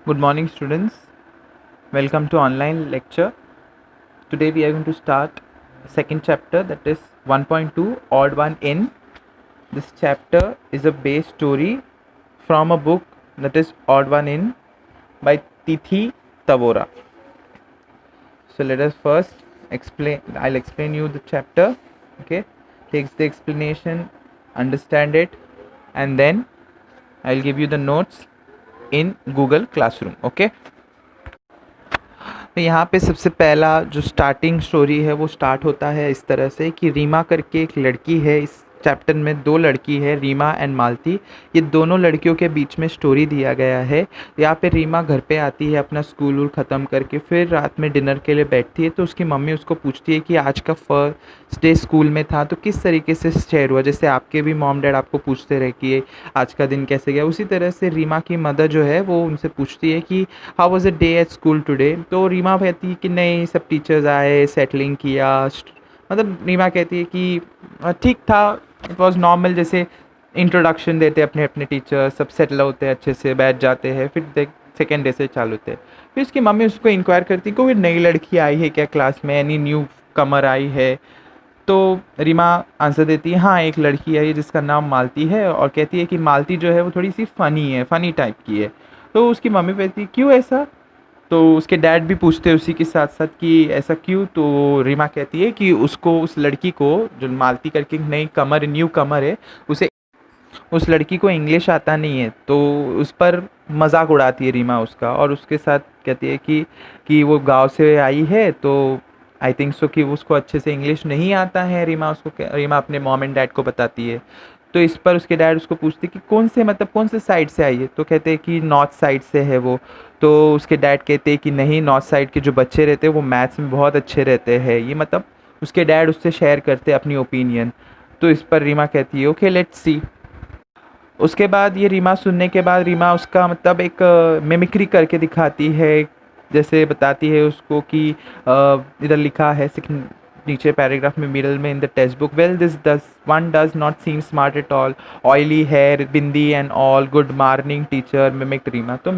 Good morning, students. Welcome to online lecture. Today we are going to start second chapter, that is 1.2 odd one in. This chapter is a base story from a book that is odd one in by Tithi Tavora. So let us first explain. I'll explain you the chapter. Okay, takes the explanation, understand it, and then I'll give you the notes in Google Classroom. Okay. तो यहाँ पे सबसे पहला जो starting story है वो start होता है इस तरह से कि रीमा करके एक लड़की है। इस चैप्टर में दो लड़की है, रीमा एंड मालती। ये दोनों लड़कियों के बीच में स्टोरी दिया गया है। यहाँ पे रीमा घर पे आती है अपना स्कूल ख़त्म करके, फिर रात में डिनर के लिए बैठती है तो उसकी मम्मी उसको पूछती है कि आज का फर्स्ट डे स्कूल में था तो किस तरीके से शेयर हुआ। जैसे आपके भी मॉम डैड आपको पूछते रहे कि आज का दिन कैसे गया, उसी तरह से रीमा की मदर जो है वो उनसे पूछती है कि how was a day at school today. तो रीमा कहती है कि नहीं, सब टीचर्स आए, सेटलिंग किया। मतलब रीमा कहती है कि ठीक था, इट वाज नॉर्मल। जैसे इंट्रोडक्शन देते अपने अपने टीचर, सब सेटल होते हैं, अच्छे से बैठ जाते हैं, फिर देख सेकेंड डे से चालू होते हैं। फिर उसकी मम्मी उसको इंक्वायर करती है कोई नई लड़की आई है क्या क्लास में, एनी न्यू कमर आई है। तो रीमा आंसर देती है हाँ, एक लड़की आई है जिसका नाम मालती है, और कहती है कि मालती जो है वो थोड़ी सी फ़नी है, फ़नी टाइप की है। तो उसकी मम्मी कहती है क्यों ऐसा। तो उसके डैड भी पूछते हैं उसी के साथ साथ कि ऐसा क्यों। तो रीमा कहती है कि उसको, उस लड़की को, जो मालती करके नई कमर, न्यू कमर है, उसे, उस लड़की को इंग्लिश आता नहीं है। तो उस पर मजाक उड़ाती है रीमा उसका, और उसके साथ कहती है कि वो गांव से आई है तो आई थिंक सो कि उसको अच्छे से इंग्लिश नहीं आता है। रीमा अपने मॉम एंड डैड को बताती है। तो इस पर उसके डैड उसको पूछते कि कौन से, मतलब कौन से साइड से आई है। तो कहते हैं कि नॉर्थ साइड से है वो। तो उसके डैड कहते हैं कि नहीं, नॉर्थ साइड के जो बच्चे रहते हैं वो मैथ्स में बहुत अच्छे रहते हैं। ये मतलब उसके डैड उससे शेयर करते हैं अपनी ओपिनियन। तो इस पर रीमा कहती है ओके लेट्स सी। उसके बाद ये रीमा सुनने के बाद रीमा उसका मतलब एक मिमिक्री करके दिखाती है। जैसे बताती है उसको कि इधर लिखा है नीचे पैराग्राफ में मिडल में in the textbook, well this does one does not seem smart at all, oily hair, bindi and all, good morning teacher, mimic Reema. तो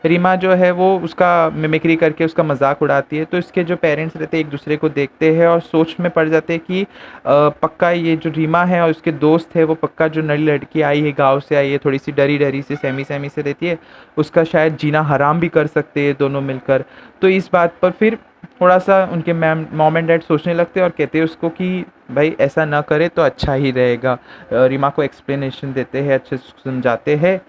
रीमा जो है वो उसका मिमिक्री करके उसका मजाक उड़ाती है। तो इसके जो पेरेंट्स रहते हैं एक दूसरे को देखते हैं और सोच में पड़ जाते हैं कि पक्का ये जो रीमा है और उसके दोस्त है वो पक्का जो नई लड़की आई है, गांव से आई है, थोड़ी सी डरी डरी से सहमी सहमी से रहती है, उसका शायद जीना हराम भी कर सकते हैं दोनों मिलकर। तो इस बात पर फिर थोड़ा सा उनके मॉम एंड डैड सोचने लगते हैं और कहते हैं उसको कि भाई ऐसा ना करे तो अच्छा ही रहेगा। रीमा को एक्सप्लेनेशन देते हैं, अच्छे से समझाते हैं।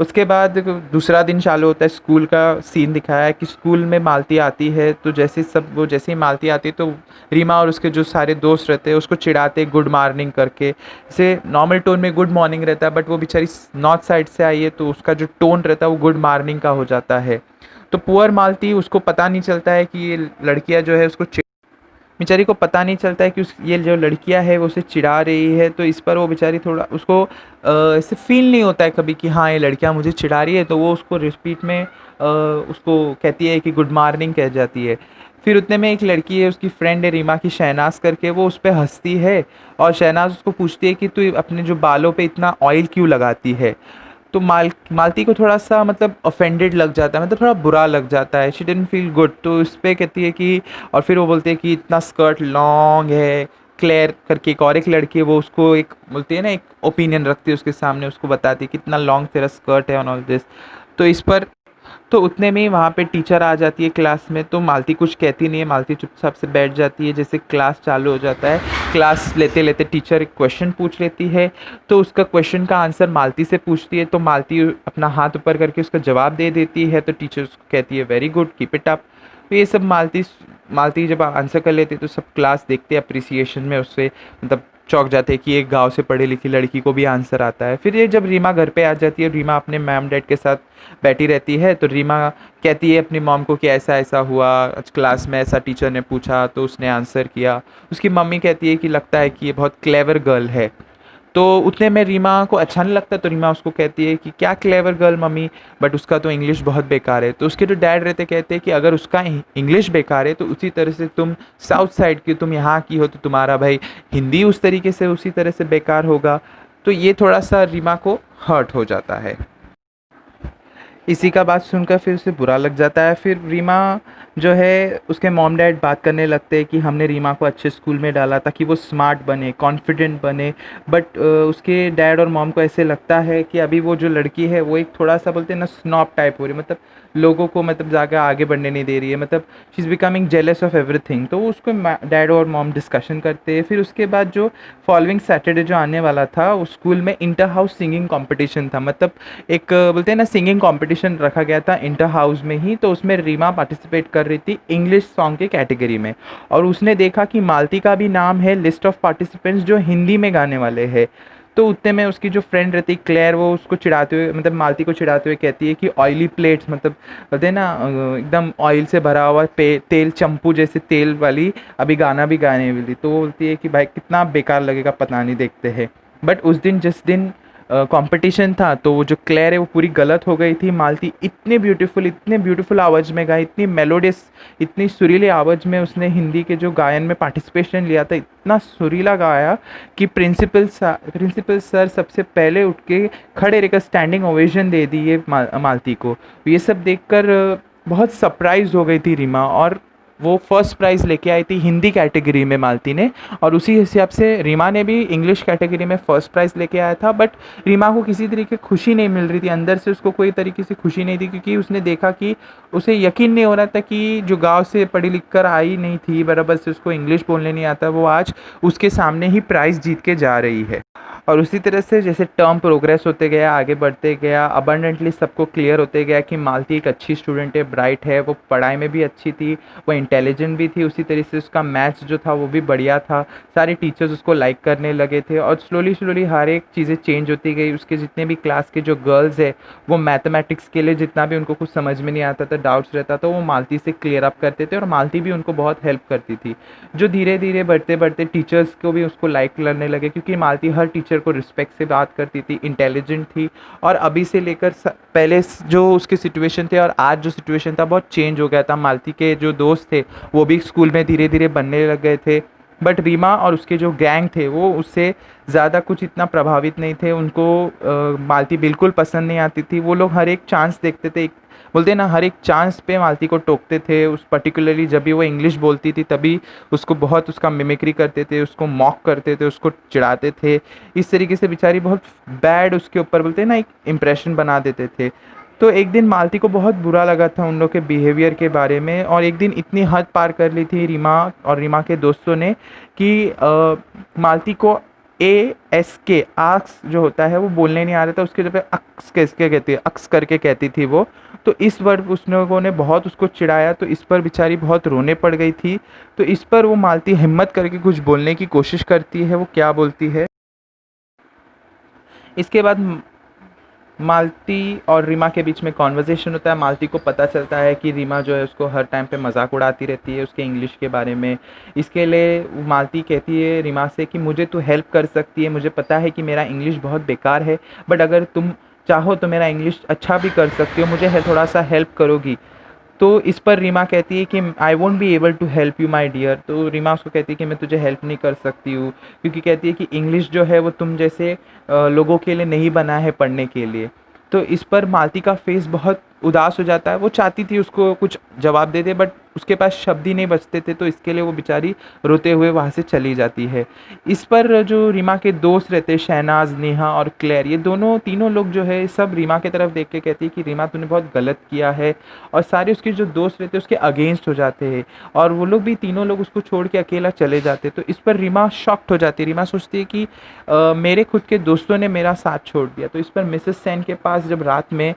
उसके बाद दूसरा दिन चालू होता है, स्कूल का सीन दिखाया है कि स्कूल में मालती आती है। तो जैसे ही मालती आती है तो रीमा और उसके जो सारे दोस्त रहते हैं उसको चिढ़ाते हैं गुड मॉर्निंग करके। जैसे नॉर्मल टोन में गुड मॉर्निंग रहता है, बट वो बेचारी नॉर्थ साइड से आई है तो उसका जो टोन रहता है वो गुड मॉर्निंग का हो जाता है। तो पुअर मालती, उसको पता नहीं चलता है कि ये लड़कियां जो है उसको, बेचारी को पता नहीं चलता है कि ये जो लड़कियां है वो उसे चिढ़ा रही है। तो इस पर वो बेचारी थोड़ा, उसको ऐसे फील नहीं होता है कभी कि हाँ ये लड़कियां मुझे चिढ़ा रही है। तो वो उसको रिपीट में उसको कहती है कि गुड मॉर्निंग कह जाती है। फिर उतने में एक लड़की है, उसकी फ्रेंड है रीमा की, शहनाज करके, वो उस पर हंसती है और शहनाज उसको पूछती है कि तू अपने जो बालों पे इतना ऑयल क्यों लगाती है। तो मालती को थोड़ा सा मतलब ऑफेंडेड लग जाता है, मतलब थोड़ा बुरा लग जाता है, शी डिडंट फील गुड। तो उस पर कहती है कि, और फिर वो बोलते हैं कि इतना स्कर्ट लॉन्ग है। क्लेयर करके एक और एक लड़की है, वो उसको एक बोलती है ना, एक ओपिनियन रखती है उसके सामने, उसको बताती है कितना लॉन्ग तेरा स्कर्ट है ऑन ऑल दिस। तो इस पर, तो उतने में ही वहाँ पे टीचर आ जाती है क्लास में। तो मालती कुछ कहती नहीं है, मालती चुपचाप से बैठ जाती है। जैसे क्लास चालू हो जाता है, क्लास लेते लेते टीचर एक क्वेश्चन पूछ लेती है। तो उसका क्वेश्चन का आंसर मालती से पूछती है, तो मालती अपना हाथ ऊपर करके उसका जवाब दे देती है। तो टीचर उसको कहती है very good, keep it up. तो ये सब मालती जब आंसर कर लेती है तो सब क्लास देखते हैं अप्रिसिएशन में, उससे मतलब चौंक जाते हैं कि एक गांव से पढ़ी लिखी लड़की को भी आंसर आता है। फिर ये जब रीमा घर पे आ जाती है, रीमा अपने मैम डैड के साथ बैठी रहती है। तो रीमा कहती है अपनी मॉम को कि ऐसा ऐसा हुआ आज क्लास में, ऐसा टीचर ने पूछा तो उसने आंसर किया। उसकी मम्मी कहती है कि लगता है कि ये बहुत क्लेवर गर्ल है। तो उतने में रीमा को अच्छा नहीं लगता, तो रीमा उसको कहती है कि क्या क्लेवर गर्ल मम्मी, बट उसका तो इंग्लिश बहुत बेकार है। तो उसके जो डैड रहते कहते हैं कि अगर उसका इंग्लिश बेकार है तो उसी तरह से तुम साउथ साइड की, तुम यहाँ की हो, तो तुम्हारा भाई हिंदी उस तरीके से उसी तरह से बेकार होगा। तो ये थोड़ा सा रीमा को हर्ट हो जाता है। इसी का बात सुनकर फिर उसे बुरा लग जाता है। फिर रीमा जो है उसके मॉम डैड बात करने लगते हैं कि हमने रीमा को अच्छे स्कूल में डाला ताकि वो स्मार्ट बने, कॉन्फिडेंट बने। बट उसके डैड और मॉम को ऐसे लगता है कि अभी वो जो लड़की है वो एक थोड़ा सा बोलते हैं ना स्नॉब टाइप हो रही है, मतलब लोगों को मतलब ज़्यादा आगे बढ़ने नहीं दे रही है, मतलब she is becoming jealous of everything. तो उसको डैड और मॉम डिस्कशन करते हैं। फिर उसके बाद जो फॉलोइंग सैटरडे जो आने वाला था उस स्कूल में इंटर हाउस सिंगिंग कंपटीशन था, मतलब एक बोलते हैं ना सिंगिंग कंपटीशन रखा गया था इंटर हाउस में ही। तो उसमें रीमा पार्टिसिपेट कर रही थी इंग्लिश सॉन्ग के कैटेगरी में, और उसने देखा कि मालती का भी नाम है लिस्ट ऑफ पार्टिसिपेंट्स जो हिंदी में गाने वाले हैं। तो उतने में उसकी जो फ्रेंड रहती क्लेयर, वो उसको चिढ़ाते हुए मतलब मालती को चिढ़ाते हुए कहती है कि ऑयली प्लेट्स, मतलब बोलते हैं ना एकदम ऑयल से भरा हुआ तेल, चंपू जैसे तेल वाली अभी गाना भी गाने वाली। तो वो बोलती है कि भाई कितना बेकार लगेगा पता नहीं, देखते हैं। बट उस दिन जिस दिन कंपटीशन था तो वो जो क्लेयर है वो पूरी गलत हो गई थी। मालती इतने ब्यूटीफुल आवाज़ में गाई, इतनी मेलोडियस, इतनी सुरीली आवाज़ में उसने हिंदी के जो गायन में पार्टिसिपेशन लिया था, इतना सुरीला गाया कि प्रिंसिपल सर सबसे पहले उठ के खड़े रहकर स्टैंडिंग ओवेशन दे दी ये मालती को। ये सब देखकर बहुत सरप्राइज हो गई थी रीमा, और वो फर्स्ट प्राइज़ लेके आई थी हिंदी कैटेगरी में मालती ने। और उसी हिसाब से रीमा ने भी इंग्लिश कैटेगरी में फर्स्ट प्राइज़ लेके आया था। बट रीमा को किसी तरीके खुशी नहीं मिल रही थी, अंदर से उसको कोई तरीके से खुशी नहीं थी, क्योंकि उसने देखा कि उसे यकीन नहीं हो रहा था कि जो गांव से पढ़ी लिख कर आई नहीं थी, बराबर से उसको इंग्लिश बोलने नहीं आता, वो आज उसके सामने ही प्राइज़ जीत के जा रही है। और उसी तरह से जैसे टर्म प्रोग्रेस होते गया, आगे बढ़ते गया, अबंडेंटली सबको क्लियर होते गया कि मालती एक अच्छी स्टूडेंट है, ब्राइट है, वो पढ़ाई में भी अच्छी थी, वो इंटेलिजेंट भी थी, उसी तरह से उसका मैथ्स जो था वो भी बढ़िया था, सारे टीचर्स उसको लाइक करने लगे थे। और स्लोली हर एक चीज़ें चेंज होती गई। उसके जितने भी क्लास के जो गर्ल्स है वो मैथमेटिक्स के लिए जितना भी उनको कुछ समझ में नहीं आता था, डाउट्स रहता था, वो मालती से क्लियर अप करते थे, और मालती भी उनको बहुत हेल्प करती थी। जो धीरे धीरे बढ़ते बढ़ते टीचर्स को भी उसको लाइक करने लगे, क्योंकि मालती हर टीचर को रिस्पेक्ट से बात करती थी, इंटेलिजेंट थी। और अभी से लेकर पहले जो उसके सिचुएशन थे और आज जो सिचुएशन था बहुत चेंज हो गया था। मालती के जो दोस्त थे वो भी स्कूल में धीरे धीरे बनने लग गए थे। बट रीमा और उसके जो गैंग थे वो उससे ज़्यादा कुछ इतना प्रभावित नहीं थे। उनको मालती बिल्कुल पसंद नहीं आती थी। वो लोग हर एक चांस देखते थे, बोलते हैं ना हर एक चांस पे मालती को टोकते थे। उस पर्टिकुलरली जब भी वो इंग्लिश बोलती थी तभी उसको बहुत उसका मिमिक्री करते थे, उसको मॉक करते थे, उसको चिढ़ाते थे। इस तरीके से बेचारी बहुत बैड उसके ऊपर बोलते हैं ना एक इम्प्रेशन बना देते थे। तो एक दिन मालती को बहुत बुरा लगा था उन लोग के बिहेवियर के बारे में, और एक दिन इतनी हद पार कर ली थी रीमा और रीमा के दोस्तों ने कि मालती को ASK आक्स जो होता है वो बोलने नहीं आ रहा था, उसके जगह अक्स कैसे कहती है, अक्स करके कहती थी वो। तो इस वर्ड उस लोगों ने बहुत उसको चिढ़ाया, तो इस पर बेचारी बहुत रोने पड़ गई थी। तो इस पर वो मालती हिम्मत करके कुछ बोलने की कोशिश करती है। वो क्या बोलती है, इसके बाद मालती और रीमा के बीच में कॉन्वर्जेसन होता है। मालती को पता चलता है कि रीमा जो है उसको हर टाइम पे मजाक उड़ाती रहती है उसके इंग्लिश के बारे में। इसके लिए मालती कहती है रीमा से कि मुझे तू हेल्प कर सकती है, मुझे पता है कि मेरा इंग्लिश बहुत बेकार है, बट अगर तुम चाहो तो मेरा इंग्लिश अच्छा भी कर सकती हो, मुझे थोड़ा सा हेल्प करोगी। तो इस पर रीमा कहती है कि I won't be able to help you my dear. तो रीमा उसको कहती है कि मैं तुझे हेल्प नहीं कर सकती हूँ, क्योंकि कहती है कि इंग्लिश जो है वो तुम जैसे लोगों के लिए नहीं बना है पढ़ने के लिए। तो इस पर मालती का फेस बहुत उदास हो जाता है। वो चाहती थी उसको कुछ जवाब दे दे, बट उसके पास शब्द ही नहीं बचते थे, तो इसके लिए वो बेचारी रोते हुए वहाँ से चली जाती है। इस पर जो रीमा के दोस्त रहते हैं शहनाज, नेहा और क्लेयर, ये तीनों लोग जो है सब रीमा की तरफ देख के कहती है कि रीमा तूने बहुत गलत किया है, और सारे उसके जो दोस्त रहते हैं उसके अगेंस्ट हो जाते हैं, और वो लोग भी तीनों लोग उसको छोड़ के अकेला चले जाते। तो इस पर रीमा शॉक्ड हो जाती है। रीमा सोचती है कि मेरे खुद के दोस्तों ने मेरा साथ छोड़ दिया। तो इस पर मिसेस सेन के पास जब रात में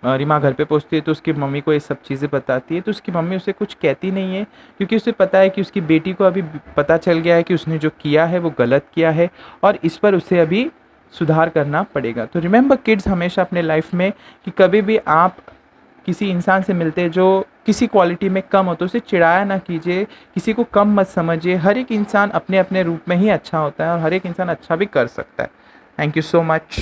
रीमा घर पे पहुंचती है तो उसकी मम्मी को ये सब चीज़ें बताती है। तो उसकी मम्मी उसे कुछ कहती नहीं है, क्योंकि उसे पता है कि उसकी बेटी को अभी पता चल गया है कि उसने जो किया है वो गलत किया है, और इस पर उसे अभी सुधार करना पड़ेगा। तो रिमेंबर किड्स, हमेशा अपने लाइफ में कि कभी भी आप किसी इंसान से मिलते हैं जो किसी क्वालिटी में कम हो तो उसे चिढ़ाया ना कीजिए, किसी को कम मत समझिए। हर एक इंसान अपने अपने रूप में ही अच्छा होता है और हर एक इंसान अच्छा भी कर सकता है। Thank you so much.